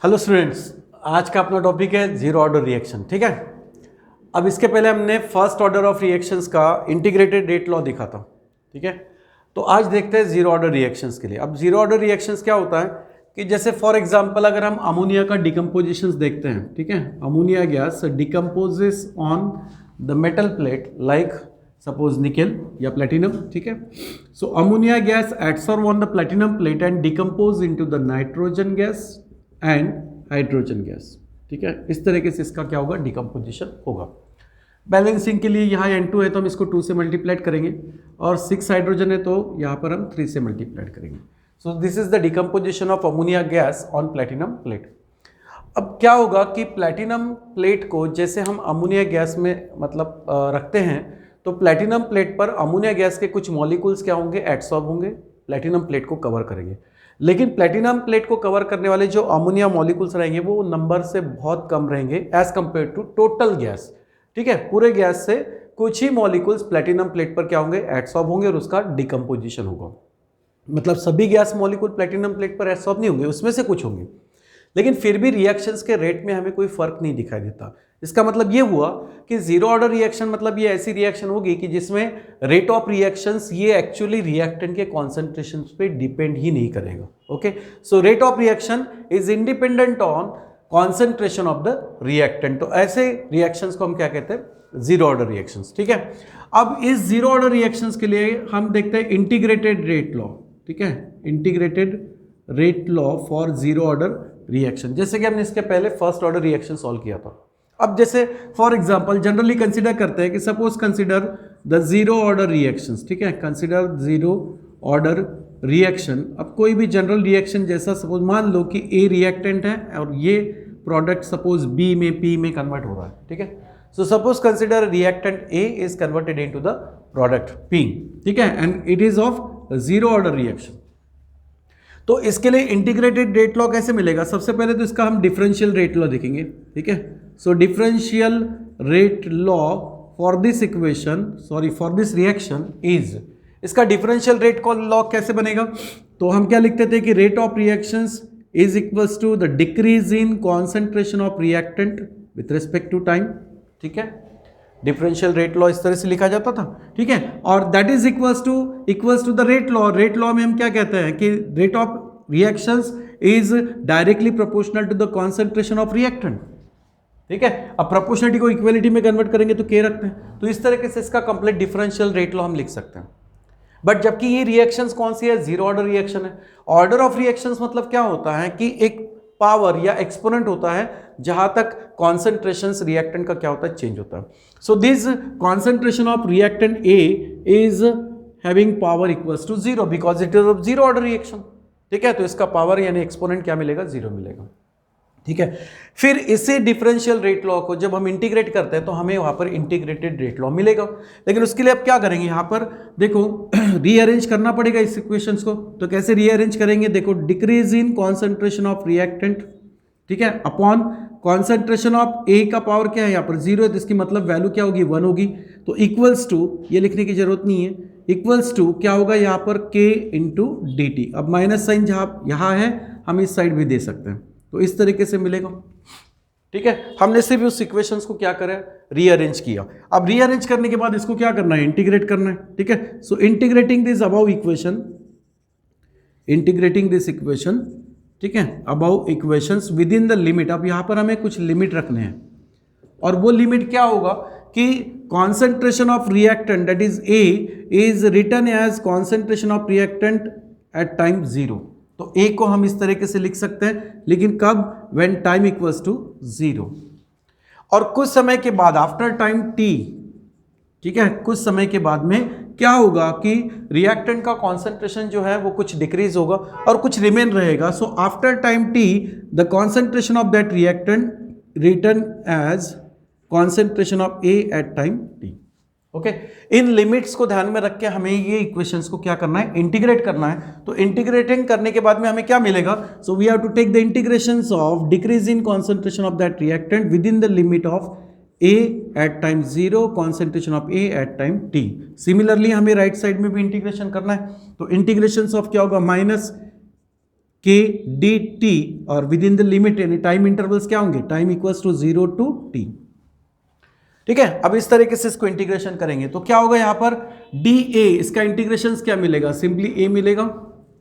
Hello students, आज का अपना टॉपिक है जीरो ऑर्डर रिएक्शन। ठीक है, अब इसके पहले हमने फर्स्ट ऑर्डर ऑफ रिएक्शंस का इंटीग्रेटेड रेट लॉ देखा था। ठीक है, तो आज देखते हैं जीरो ऑर्डर रिएक्शंस के लिए। अब जीरो ऑर्डर रिएक्शंस क्या होता है कि जैसे फॉर एग्जांपल अगर हम अमोनिया का डिकम्पोजिशंस देखते हैं, ठीक है, ammonia gas decomposes on the metal plate like suppose nickel या प्लेटिनम। ठीक है, so ammonia gas adsorb on the platinum plate and decompose into the nitrogen gas and hydrogen gas. ठीक है, इस तरीके से इसका क्या होगा, डिकम्पोजिशन होगा। बैलेंसिंग के लिए यहाँ N2 है तो हम इसको 2 से मल्टीप्लाइड करेंगे और 6 हाइड्रोजन है तो यहाँ पर हम 3 से मल्टीप्लाइड करेंगे। सो this is the decomposition of ammonia gas on platinum plate. अब क्या होगा कि प्लेटिनम प्लेट को जैसे हम अमोनिया गैस में मतलब रखते हैं तो प्लेटिनम प्लेट पर अमोनिया गैस के कुछ मॉलिक्यूल्स क्या होंगे, एडसॉर्ब होंगे, प्लेटिनम प्लेट को कवर करेंगे। लेकिन प्लेटिनम प्लेट को कवर करने वाले जो अमोनिया मॉलिक्यूल्स रहेंगे वो नंबर से बहुत कम रहेंगे as compared to total gas. ठीक है, पूरे गैस से कुछ ही मॉलिक्यूल्स प्लेटिनम प्लेट पर क्या होंगे, एडसॉर्ब होंगे और उसका डिकम्पोजिशन होगा। मतलब सभी गैस मॉलिक्यूल प्लेटिनम प्लेट पर एडसॉर्ब नहीं होंगे, उसमें से कुछ होंगे, लेकिन फिर भी रिएक्शंस के रेट में हमें कोई फर्क नहीं दिखाई देता। इसका मतलब ये हुआ कि जीरो ऑर्डर रिएक्शन मतलब ये ऐसी रिएक्शन होगी कि जिसमें रेट ऑफ रिएक्शंस ये एक्चुअली रिएक्टेंट के कॉन्सेंट्रेशन पे डिपेंड ही नहीं करेगा। Okay, so rate of reaction is independent on concentration of the reactant. तो ऐसे रिएक्शंस को हम क्या कहते हैं, जीरो ऑर्डर रिएक्शंस। ठीक है, अब इस जीरो ऑर्डर रिएक्शंस के लिए हम देखते हैं इंटीग्रेटेड रेट लॉ। ठीक है, integrated rate law for zero order reaction, जैसे कि हमने इसके पहले फर्स्ट ऑर्डर रिएक्शन सॉल्व किया था। अब जैसे फॉर एग्जांपल जनरली कंसीडर करते हैं कि suppose consider the zero order reactions. ठीक है, कंसीडर जीरो ऑर्डर रिएक्शन। अब कोई भी जनरल रिएक्शन जैसा सपोज मान लो कि ए रिएक्टेंट है और ये प्रोडक्ट सपोज बी में पी में कन्वर्ट हो रहा है। ठीक है, so suppose consider reactant A is converted into the product P. ठीक है, and it is of zero order reaction. तो इसके लिए इंटीग्रेटेड रेट लॉ कैसे मिलेगा, सबसे पहले तो इसका हम डिफरेंशियल रेट लॉ देखेंगे। ठीक है, so differential rate law for this equation for this reaction is, इसका डिफरेंशियल रेट लॉ कैसे बनेगा, तो हम क्या लिखते थे कि rate of reactions is equals to the decrease in concentration of reactant with respect to time. ठीक है, डिफरेंशियल रेट लॉ इस तरह से लिखा जाता था। ठीक है, और that is equals to the rate law. Rate law में हम क्या कहते हैं कि rate of reactions is directly proportional to the concentration of reactant. ठीक है, अब प्रोपोर्शनलिटी को इक्वलिटी में कन्वर्ट करेंगे तो के रखते हैं, तो इस तरीके से इसका कंप्लीट डिफरेंशियल रेट लॉ हम लिख सकते हैं। बट जबकि ये रिएक्शंस कौन सी है, जीरो ऑर्डर रिएक्शन है। ऑर्डर ऑफ रिएक्शंस मतलब क्या होता है कि एक पावर या एक्सपोनेंट होता है जहां तक कॉन्सेंट्रेशंस रिएक्टेंट का क्या होता है, चेंज होता है। So this concentration of reactant A is having power equals to zero because it is of zero order reaction. ठीक है, तो इसका पावर यानी एक्सपोनेंट क्या मिलेगा, जीरो मिलेगा। ठीक है, फिर इसी डिफरेंशियल रेट लॉ को जब हम इंटीग्रेट करते हैं तो हमें वहां पर इंटीग्रेटेड रेट लॉ मिलेगा। लेकिन उसके लिए अब क्या करेंगे, यहां पर देखो रीअरेंज करना पड़ेगा इस इक्वेशंस को। तो कैसे रीअरेंज करेंगे, देखो decrease in concentration of reactant, ठीक है, अपॉन कॉन्सेंट्रेशन ऑफ ए का पावर क्या है यहाँ पर जीरो है, तो इसकी मतलब वैल्यू क्या होगी, 1 होगी। तो इक्वल्स टू, ये लिखने की जरूरत नहीं है, इक्वल्स टू क्या होगा यहाँ पर के इंटू डी टी। अब माइनस साइन जहाँ यहाँ है हम इस साइड भी दे सकते हैं, तो इस तरीके से मिलेगा। ठीक है, हमने सिर्फ उस इक्वेशंस को क्या करें, रीअरेंज किया। अब रीअरेंज करने के बाद इसको क्या करना है, इंटीग्रेट करना है। ठीक है, so integrating this above equation, integrating this equation, ठीक है, above equations within the limit. अब यहां पर हमें कुछ लिमिट रखने हैं और वो लिमिट क्या होगा कि concentration of reactant that is A is written as concentration of reactant at time zero. तो ए को हम इस तरीके से लिख सकते हैं, लेकिन कब, when time equals to zero. और कुछ समय के बाद आफ्टर टाइम टी, ठीक है, कुछ समय के बाद में क्या होगा कि रिएक्टेंट का कॉन्सेंट्रेशन जो है वो कुछ डिक्रीज होगा और कुछ रिमेन रहेगा। So after time T the concentration of that reactant written as concentration of A at time T. Okay, इन लिमिट्स को ध्यान में रख के हमें ये इक्वेशंस को क्या करना है, इंटीग्रेट करना है। तो इंटीग्रेटिंग करने के बाद में हमें क्या मिलेगा, so we have to take the integrations of decrease in concentration of that reactant within the limit of A at time 0, concentration of A at time T। Similarly हमें राइट साइड में भी integration करना है, तो integration of क्या होगा, minus K D T और within the limit यानी टाइम इंटरवल्स क्या होंगे, time equals to 0 to T. ठीक है, अब इस तरीके से इसको इंटीग्रेशन करेंगे तो क्या होगा यहाँ पर डी ए, इसका इंटीग्रेशन क्या मिलेगा, सिंपली ए मिलेगा।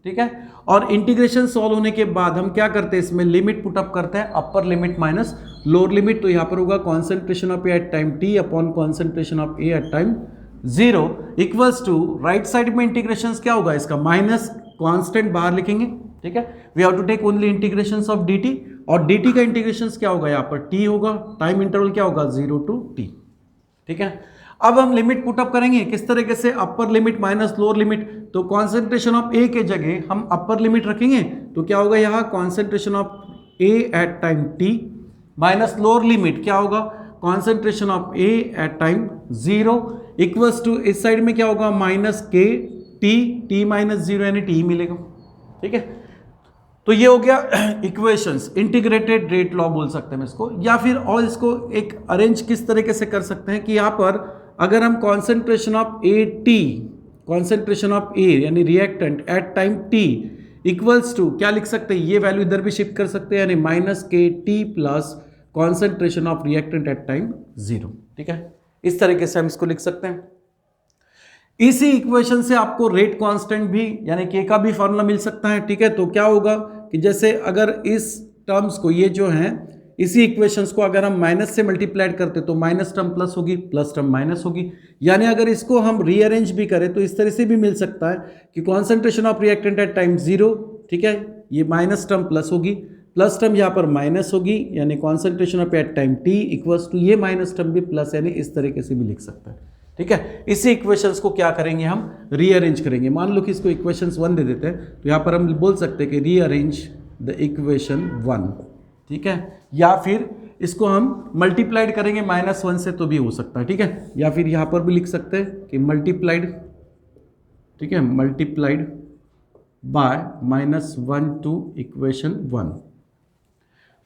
ठीक है, और इंटीग्रेशन सॉल्व होने के बाद हम क्या करते हैं, इसमें लिमिट पुट अप करते हैं, upper limit minus lower limit. तो यहाँ पर होगा concentration of A at time T upon concentration of A at time 0 equals to right side में इंटीग्रेशन क्या होगा इसका, माइनस कांस्टेंट बाहर लिखेंगे। ठीक है, we have to take only integration of D T, और डी टी का इंटीग्रेशन क्या होगा यहाँ पर टी होगा, टाइम इंटरवल क्या होगा 0 टू टी। ठीक है, अब हम लिमिट पुटअप करेंगे किस तरीके से, अपर लिमिट माइनस लोअर लिमिट। तो कॉन्सेंट्रेशन ऑफ ए के जगह हम अपर लिमिट रखेंगे तो क्या होगा यहाँ concentration of A at time T minus lower limit क्या होगा concentration of A at time 0 equals to इस साइड में क्या होगा माइनस के टी, टी माइनस 0 यानी टी मिलेगा। ठीक है, तो ये हो गया इक्वेशंस, इंटीग्रेटेड रेट लॉ बोल सकते हैं इसको, या फिर और इसको एक अरेंज किस तरीके से कर सकते हैं कि यहाँ पर अगर हम concentration of A T, concentration of A यानी reactant at time T equals to क्या लिख सकते हैं, ये वैल्यू इधर भी शिफ्ट कर सकते हैं यानी माइनस के T plus concentration of reactant at time 0। ठीक है, इस तरीके से हम इसको लिख सकते हैं। इसी इक्वेशन से आपको रेट कांस्टेंट भी यानी के का भी फॉर्मूला मिल सकता है। ठीक है, तो क्या होगा कि जैसे अगर इस टर्म्स को ये जो हैं इसी इक्वेशंस को अगर हम माइनस से मल्टीप्लाइड करते तो माइनस टर्म प्लस होगी, प्लस टर्म माइनस होगी, यानी अगर इसको हम रीअरेंज भी करें तो इस तरह से भी मिल सकता है कि concentration of reactant at time 0, ठीक है, ये माइनस टर्म प्लस होगी, प्लस टर्म यहाँ पर माइनस होगी यानी concentration of at time T equals to ये माइनस टर्म भी प्लस, यानी इस तरीके से भी लिख सकता है। ठीक है, इसी इक्वेशंस को क्या करेंगे हम रीअरेंज करेंगे। मान लो कि इसको इक्वेशंस 1 दे देते हैं तो यहाँ पर हम बोल सकते हैं कि रीअरेंज द इक्वेशन 1। ठीक है, या फिर इसको हम मल्टीप्लाइड करेंगे -1 से तो भी हो सकता है। ठीक है, या फिर यहाँ पर भी लिख सकते हैं कि मल्टीप्लाइड, ठीक है, मल्टीप्लाइड बाय -1 टू इक्वेशन 1।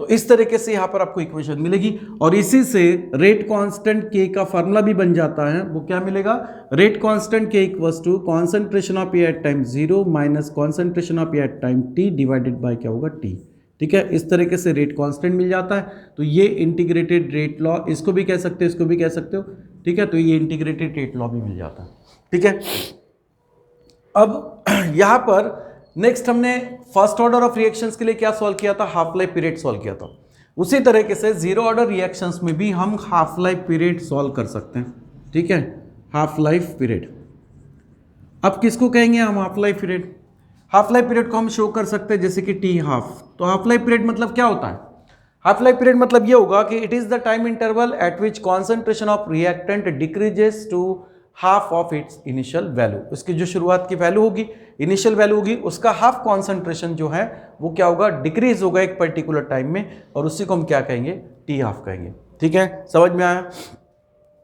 तो इस तरीके से यहाँ पर आपको इक्वेशन मिलेगी और इसी से रेट कांस्टेंट के का फार्मूला भी बन जाता है। वो क्या मिलेगा, rate constant K equals to concentration of A at time 0 minus concentration of A at time T divided by क्या होगा टी। ठीक है, इस तरीके से रेट कांस्टेंट मिल जाता है। तो ये इंटीग्रेटेड रेट लॉ, इसको भी कह सकते हो, इसको भी कह सकते हो। ठीक है, तो ये इंटीग्रेटेड रेट लॉ भी मिल जाता है। ठीक है, अब यहाँ पर नेक्स्ट हमने फर्स्ट ऑर्डर ऑफ रिएक्शंस के लिए क्या सॉल्व किया था, हाफ लाइफ पीरियड सॉल्व किया था। उसी तरीके से जीरो ऑर्डर रिएक्शंस में भी हम हाफ लाइफ पीरियड सॉल्व कर सकते हैं। ठीक है, हाफ लाइफ पीरियड। अब किसको कहेंगे हम half life period, half life period को हम शो कर सकते हैं जैसे कि टी हाफ। तो हाफ लाइफ पीरियड मतलब क्या होता है, हाफ लाइफ पीरियड मतलब ये होगा कि it is the time interval at which concentration of reactant decreases to half of its initial value. उसकी जो शुरुआत की वैल्यू होगी, इनिशियल वैल्यू होगी, उसका हाफ कॉन्सेंट्रेशन जो है वो क्या होगा, डिक्रीज होगा एक पर्टिकुलर टाइम में, और उसी को हम क्या कहेंगे, टी हाफ कहेंगे। ठीक है, समझ में आया।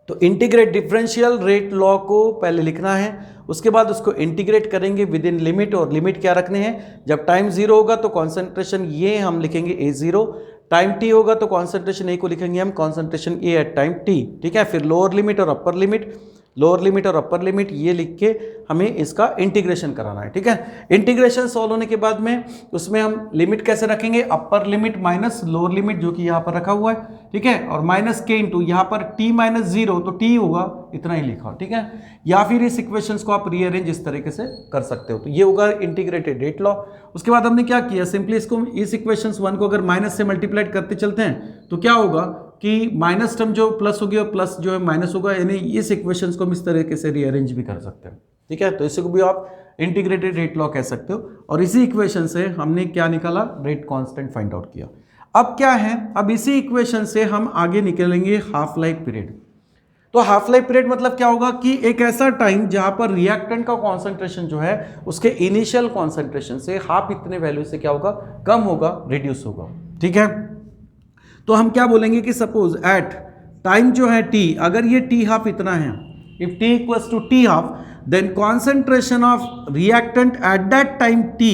तो इंटीग्रेट डिफरेंशियल रेट लॉ को पहले लिखना है, उसके बाद उसको इंटीग्रेट करेंगे विद इन लिमिट, और लिमिट क्या रखने हैं, जब टाइम 0 होगा तो कॉन्सेंट्रेशन ये हम लिखेंगे A0, टाइम t होगा तो कॉन्सेंट्रेशन ए को लिखेंगे हम concentration A at time t। ठीक है, फिर लोअर लिमिट और अपर लिमिट, लोअर लिमिट और अपर लिमिट ये लिख के हमें इसका इंटीग्रेशन कराना है। ठीक है, इंटीग्रेशन सॉल्व होने के बाद में उसमें हम लिमिट कैसे रखेंगे, अपर लिमिट माइनस लोअर लिमिट जो कि यहाँ पर रखा हुआ है। ठीक है, और माइनस के इंटू यहाँ पर t माइनस 0 तो t होगा इतना ही लिखा। ठीक है, या फिर इस इक्वेशंस को आप रीअरेंज इस तरीके से कर सकते हो। तो ये होगा इंटीग्रेटेड रेट लॉ। उसके बाद हमने क्या किया, सिंपली इसको इस इक्वेशंस 1 को अगर माइनस से मल्टीप्लाइड करते चलते हैं तो क्या होगा कि माइनस टर्म जो प्लस होगी और प्लस जो है माइनस होगा, यानी इस इक्वेशंस को हम इस तरीके से रीअरेंज भी कर सकते हैं। ठीक है, तो इसी को भी आप इंटीग्रेटेड रेट लॉ कह सकते हो। और इसी इक्वेशन से हमने क्या निकाला, रेट कांस्टेंट फाइंड आउट किया। अब क्या है, अब इसी इक्वेशन से हम आगे निकलेंगे हाफ लाइफ पीरियड। तो हाफ लाइफ पीरियड मतलब क्या होगा कि एक ऐसा टाइम जहां पर रिएक्टेंट का कॉन्सेंट्रेशन जो है उसके इनिशियल कॉन्सेंट्रेशन से हाफ इतने वैल्यू से क्या होगा, कम होगा, रिड्यूस होगा। ठीक है, तो हम क्या बोलेंगे कि सपोज एट टाइम जो है t, अगर ये t हाफ इतना है, if t equals to t half, then concentration of reactant at that time t,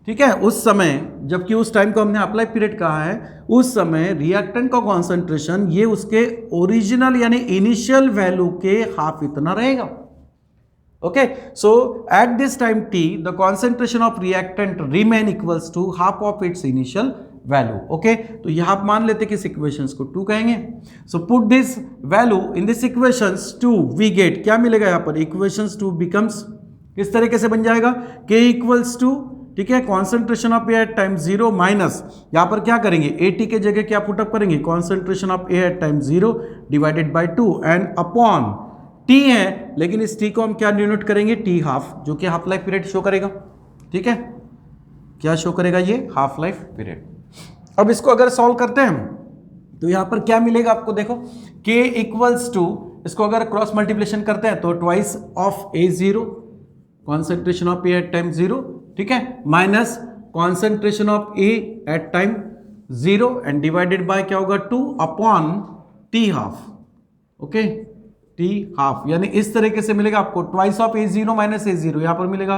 ठीक है, उस समय, जबकि उस टाइम को हमने अप्लाई पीरियड कहा है, उस समय रिएक्टेंट का कॉन्सेंट्रेशन ये उसके ओरिजिनल यानी इनिशियल वैल्यू के हाफ इतना रहेगा। Okay, so at this time t, the concentration of reactant remain equals to half of its initial value. Okay, तो यहाँ आप मान लेते कि इस इक्वेशंस को 2 कहेंगे. So put this value in this equations 2, we get क्या मिलेगा यहाँ पर, equations 2 becomes किस तरीके से बन जाएगा, k equals to, ठीक है, concentration of A at time 0 minus, यहाँ पर क्या करेंगे, ए टी के जगह क्या पुटअप करेंगे, concentration of A at time 0 divided by 2 and upon T है, लेकिन इस टी को हम क्या डिनोट करेंगे, टी हाफ, जो कि हाफ लाइफ पीरियड शो करेगा. ठीक है, क्या शो करेगा, ये हाफ लाइफ पीरियड. अब इसको अगर सॉल्व करते हैं तो यहां पर क्या मिलेगा आपको, देखो k इक्वल्स टू, इसको अगर क्रॉस मल्टीप्लिकेशन करते हैं तो twice of A 0, concentration of A at time 0, ठीक है, minus concentration of A at time 0 and divided by क्या होगा, 2 upon T half. Okay, T half, यानी इस तरीके से मिलेगा आपको twice of A 0 minus A 0, यहां पर मिलेगा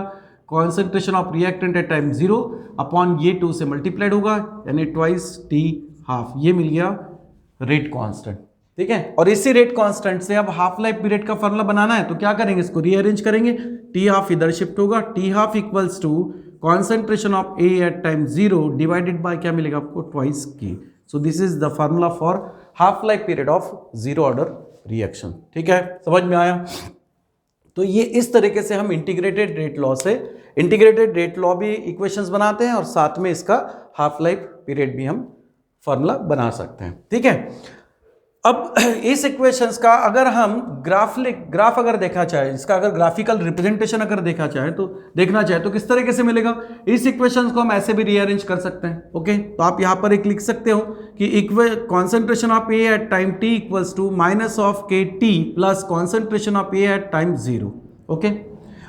concentration of reactant at time 0 upon ये 2 से मल्टीप्लाइड होगा, यानी ट्वाइस टी हाफ. ये मिल गया रेट कांस्टेंट. ठीक है, और इसी रेट कांस्टेंट से अब हाफ लाइफ पीरियड का फॉर्मूला बनाना है, तो क्या करेंगे, इसको रीअरेंज करेंगे. टी हाफ इधर शिफ्ट होगा, T half equals to concentration of A at time 0 divided by क्या मिलेगा आपको, twice K. So this is the formula for half life period of zero order reaction. ठीक है, समझ में आया. तो ये इस तरीके से हम इंटीग्रेटेड रेट लॉ से, इंटीग्रेटेड रेट लॉ भी इक्वेशंस बनाते हैं और साथ में इसका हाफ लाइफ पीरियड भी हम फॉर्मूला बना सकते हैं. ठीक है, अब इस इक्वेशंस का अगर हम ग्राफ अगर देखा चाहे, इसका अगर ग्राफिकल रिप्रेजेंटेशन अगर देखा चाहे तो देखना चाहे तो किस तरीके से मिलेगा. इस इक्वेशंस को हम ऐसे भी रीअरेंज कर सकते हैं. ओके, तो आप यहां पर एक लिख सकते हो कि concentration of A at time T equals to minus of K T plus concentration of A at time 0. Okay,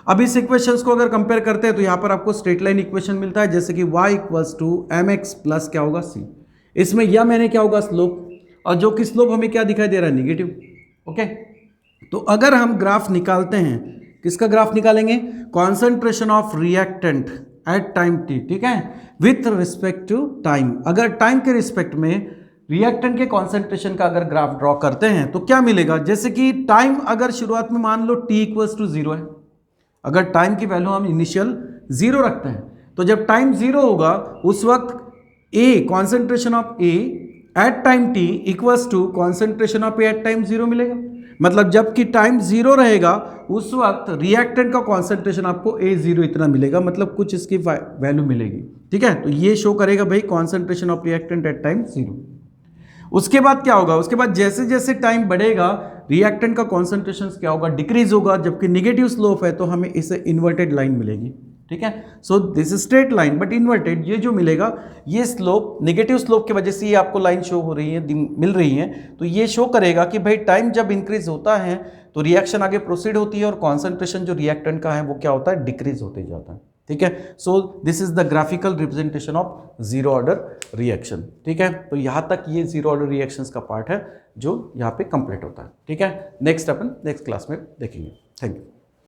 अब इस इक्वेशंस को अगर कंपेयर करते हैं तो यहां पर आपको स्ट्रेट लाइन इक्वेशन मिलता है, जैसे कि y equals to M X plus क्या होगा c. इसमें या मैंने क्या होगा स्लोप, और जो कि स्लोप हमें क्या दिखाई दे रहा है, निगेटिव. ओके, तो अगर हम ग्राफ निकालते हैं, किसका ग्राफ निकालेंगे, concentration of reactant at time T. ठीक है, विथ रिस्पेक्ट टू टाइम. अगर टाइम के रिस्पेक्ट में रिएक्टेंट के कॉन्सेंट्रेशन का अगर ग्राफ ड्रॉ करते हैं तो क्या मिलेगा, जैसे कि टाइम अगर शुरुआत में मान लो t इक्वल्स टू 0 है, अगर टाइम की वैल्यू हम इनिशियल 0 रखते हैं, तो जब टाइम 0 होगा उस वक्त a concentration of a at time t equals to concentration of A at time 0 मिलेगा. मतलब जबकि टाइम 0 रहेगा उस वक्त रिएक्टेंट का कॉन्सेंट्रेशन आपको a0 इतना मिलेगा, मतलब कुछ इसकी वैल्यू मिलेगी. ठीक है, तो ये शो करेगा भाई concentration of reactant at time 0. उसके बाद क्या होगा, उसके बाद जैसे जैसे टाइम बढ़ेगा रिएक्टेंट का कॉन्सेंट्रेशन क्या होगा, डिक्रीज होगा, जबकि निगेटिव स्लोप है तो हमें इसे इन्वर्टेड लाइन मिलेगी. ठीक है, so this straight line but inverted. ये जो मिलेगा ये स्लोप, नेगेटिव स्लोप की वजह से ये आपको लाइन शो हो रही है, मिल रही है, तो ये शो करेगा कि भाई टाइम जब इंक्रीज होता है तो रिएक्शन आगे प्रोसीड होती है और कॉन्सेंट्रेशन जो रिएक्टेंट का है वो क्या होता है, डिक्रीज होते जाता है. ठीक है, so this is the graphical representation of zero order reaction. ठीक है, तो यहाँ तक ये जीरो ऑर्डर रिएक्शंस का पार्ट है जो यहाँ पे कंप्लीट होता है. ठीक है, नेक्स्ट अपन नेक्स्ट क्लास में देखेंगे. Thank you.